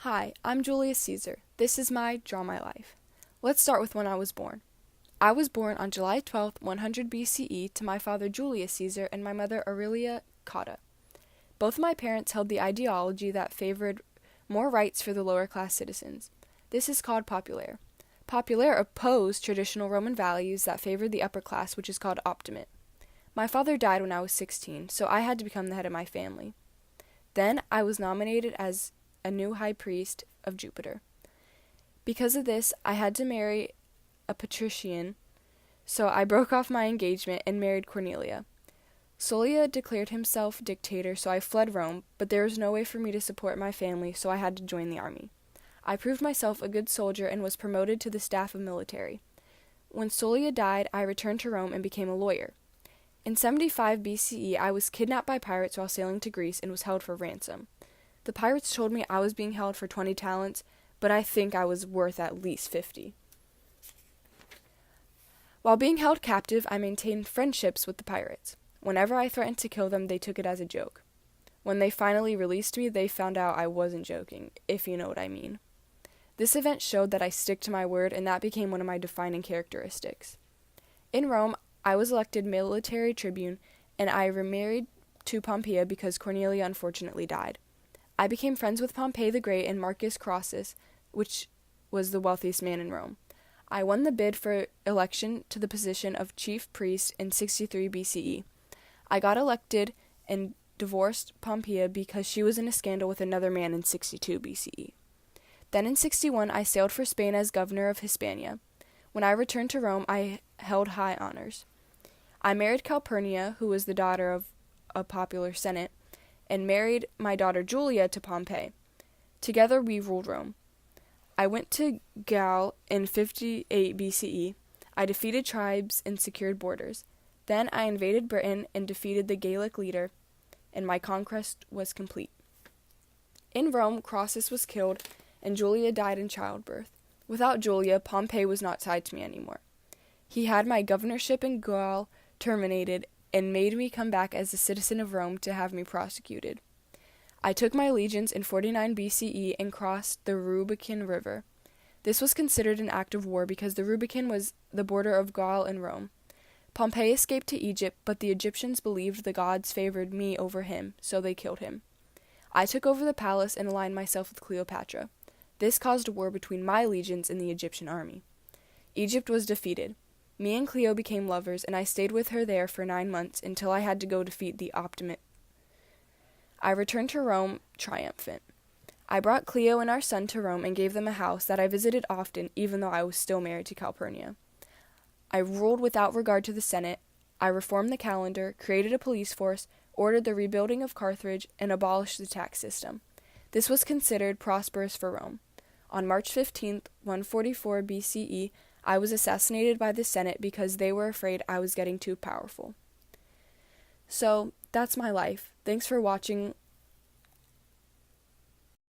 Hi, I'm Julius Caesar. This is my Draw My Life. Let's start with when I was born. I was born on July 12th, 100 BCE, to my father Julius Caesar and my mother Aurelia Cotta. Both my parents held the ideology that favored more rights for the lower class citizens. This is called populaire. Populaire opposed traditional Roman values that favored the upper class, which is called optimate. My father died when I was 16, so I had to become the head of my family. Then I was nominated as a new high priest of Jupiter. Because of this, I had to marry a patrician, so I broke off my engagement and married Cornelia. Sulla declared himself dictator, so I fled Rome, but there was no way for me to support my family, so I had to join the army. I proved myself a good soldier and was promoted to the staff of military. When Sulla died, I returned to Rome and became a lawyer. In 75 BCE, I was kidnapped by pirates while sailing to Greece and was held for ransom. The pirates told me I was being held for 20 talents, but I think I was worth at least 50. While being held captive, I maintained friendships with the pirates. Whenever I threatened to kill them, they took it as a joke. When they finally released me, they found out I wasn't joking, if you know what I mean. This event showed that I stick to my word, and that became one of my defining characteristics. In Rome, I was elected military tribune, and I remarried to Pompeia because Cornelia unfortunately died. I became friends with Pompey the Great and Marcus Crassus, which was the wealthiest man in Rome. I won the bid for election to the position of chief priest in 63 BCE. I got elected and divorced Pompeia because she was in a scandal with another man in 62 BCE. Then in 61, I sailed for Spain as governor of Hispania. When I returned to Rome, I held high honors. I married Calpurnia, who was the daughter of a popular senate, and married my daughter Julia to Pompey. Together we ruled Rome. I went to Gaul in 58 BCE. I defeated tribes and secured borders. Then I invaded Britain and defeated the Gallic leader, and my conquest was complete. In Rome, Crassus was killed, and Julia died in childbirth. Without Julia, Pompey was not tied to me anymore. He had my governorship in Gaul terminated and made me come back as a citizen of Rome to have me prosecuted. I took my allegiance in 49 BCE and crossed the Rubicon River. This was considered an act of war because the Rubicon was the border of Gaul and Rome. Pompey escaped to Egypt, but the Egyptians believed the gods favored me over him, so they killed him. I took over the palace and aligned myself with Cleopatra. This caused a war between my legions and the Egyptian army. Egypt was defeated. Me and Cleo became lovers, and I stayed with her there for 9 months until I had to go defeat the Optimate. I returned to Rome triumphant. I brought Cleo and our son to Rome and gave them a house that I visited often, even though I was still married to Calpurnia. I ruled without regard to the Senate. I reformed the calendar, created a police force, ordered the rebuilding of Carthage, and abolished the tax system. This was considered prosperous for Rome. On March 15th, 144 BCE, I was assassinated by the Senate because they were afraid I was getting too powerful. So, that's my life. Thanks for watching.